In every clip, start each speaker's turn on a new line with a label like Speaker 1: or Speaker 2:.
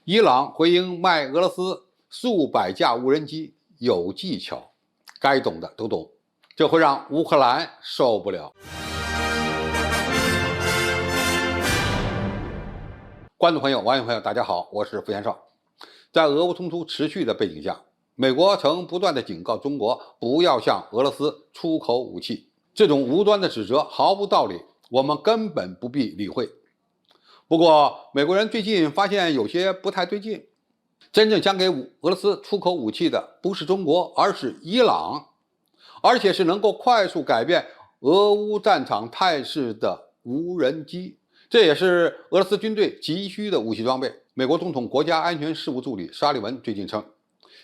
Speaker 1: 伊朗回应卖俄罗斯数百架无人机有技巧，该懂的都懂，这会让乌克兰受不了。观众朋友、网友朋友，大家好，我是付延绍。在俄乌冲突持续的背景下，美国曾不断的警告中国不要向俄罗斯出口武器，这种无端的指责毫无道理，我们根本不必理会。不过，美国人最近发现有些不太对劲，真正想给俄罗斯出口武器的不是中国，而是伊朗，而且是能够快速改变俄乌战场态势的无人机。这也是俄罗斯军队急需的武器装备。美国总统国家安全事务助理沙利文最近称，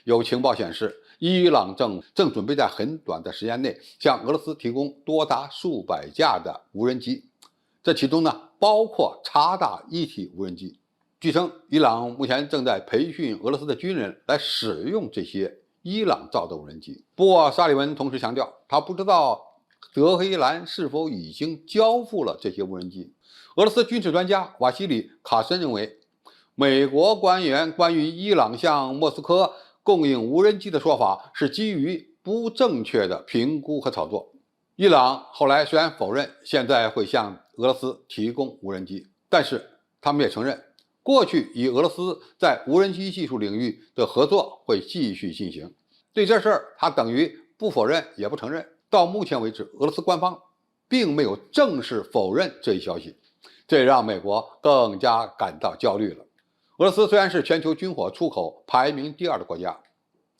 Speaker 1: 有情报显示，伊朗正准备在很短的时间内向俄罗斯提供多达数百架的无人机，这其中呢包括察打一体无人机。据称，伊朗目前正在培训俄罗斯的军人来使用这些伊朗造的无人机。不过，沙利文同时强调，他不知道德黑兰是否已经交付了这些无人机。俄罗斯军事专家瓦西里·卡申认为，美国官员关于伊朗向莫斯科供应无人机的说法是基于不正确的评估和炒作。伊朗后来虽然否认现在会向俄罗斯提供无人机，但是他们也承认，过去与俄罗斯在无人机技术领域的合作会继续进行。对这事儿，他等于不否认也不承认。到目前为止，俄罗斯官方并没有正式否认这一消息，这让美国更加感到焦虑了。俄罗斯虽然是全球军火出口排名第2的国家，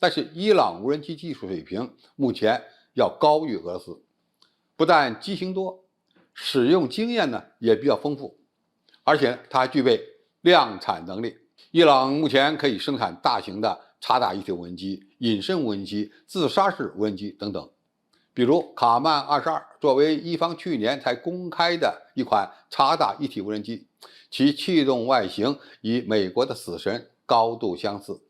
Speaker 1: 但是伊朗无人机技术水平目前要高于俄罗斯，不但机型多，使用经验呢也比较丰富，而且它还具备量产能力。伊朗目前可以生产大型的察打一体无人机、隐身无人机、自杀式无人机等等。比如卡曼22作为伊方去年才公开的一款察打一体无人机，其气动外形与美国的死神高度相似，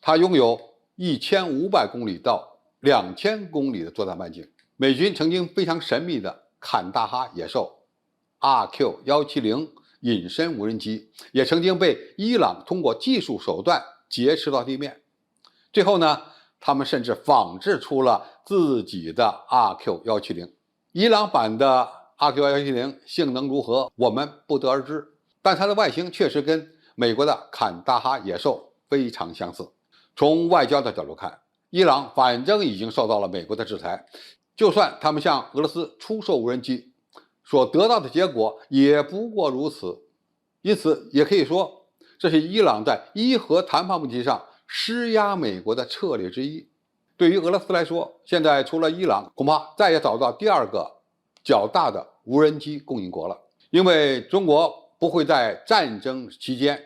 Speaker 1: 它拥有1500公里到2000公里的作战半径。美军曾经非常神秘的坎大哈野兽 RQ-170隐身无人机也曾经被伊朗通过技术手段劫持到地面，最后呢，他们甚至仿制出了自己的 RQ-170。伊朗版的 RQ-170性能如何，我们不得而知，但它的外形确实跟美国的坎大哈野兽非常相似。从外交的角度看，伊朗反正已经受到了美国的制裁，就算他们向俄罗斯出售无人机，所得到的结果也不过如此。因此也可以说，这是伊朗在伊核谈判问题上施压美国的策略之一。对于俄罗斯来说，现在除了伊朗，恐怕再也找不到第2个较大的无人机供应国了。因为中国不会在战争期间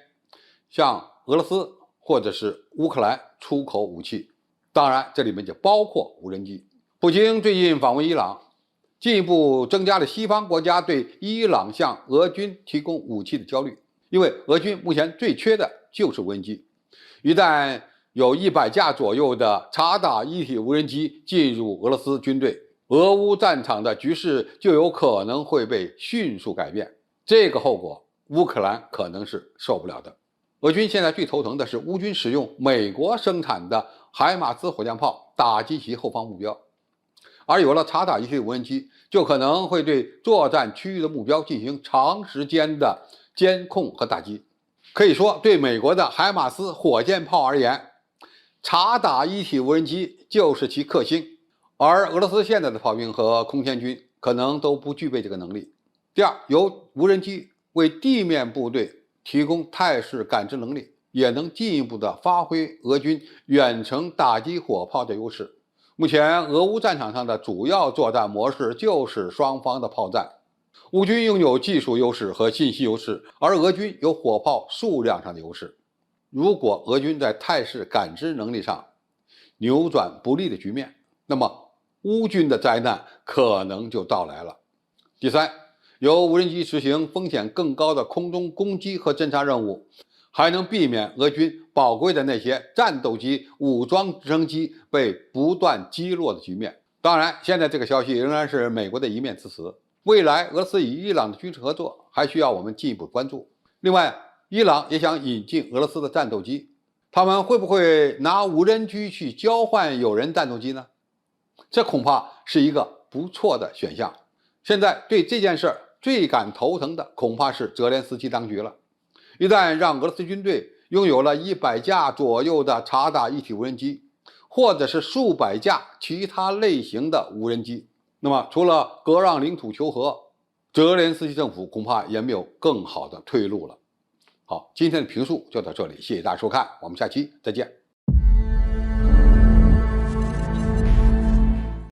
Speaker 1: 向俄罗斯或者是乌克兰出口武器，当然这里面就包括无人机。普京最近访问伊朗，进一步增加了西方国家对伊朗向俄军提供武器的焦虑，因为俄军目前最缺的就是无人机。一旦有100架左右的察打一体无人机进入俄罗斯军队，俄乌战场的局势就有可能会被迅速改变。这个后果，乌克兰可能是受不了的。俄军现在最头疼的是乌军使用美国生产的海马斯火箭炮打击其后方目标，而有了察打一体无人机，就可能会对作战区域的目标进行长时间的监控和打击。可以说，对美国的海马斯火箭炮而言，察打一体无人机就是其克星，而俄罗斯现在的炮兵和空天军可能都不具备这个能力。第二，由无人机为地面部队提供态势感知能力，也能进一步的发挥俄军远程打击火炮的优势。目前俄乌战场上的主要作战模式就是双方的炮战，乌军拥有技术优势和信息优势，而俄军有火炮数量上的优势。如果俄军在态势感知能力上扭转不利的局面，那么乌军的灾难可能就到来了。第三，由无人机执行风险更高的空中攻击和侦察任务，还能避免俄军宝贵的那些战斗机、武装直升机被不断击落的局面。当然，现在这个消息仍然是美国的一面之词，未来俄罗斯与伊朗的军事合作还需要我们进一步关注。另外，伊朗也想引进俄罗斯的战斗机，他们会不会拿无人机去交换有人战斗机呢？这恐怕是一个不错的选项。现在对这件事最感头疼的恐怕是泽连斯基当局了。一旦让俄罗斯军队拥有了100架左右的察打一体无人机，或者是数百架其他类型的无人机，那么除了割让领土求和，泽连斯基政府恐怕也没有更好的退路了。好，今天的评述就到这里，谢谢大家收看，我们下期再见。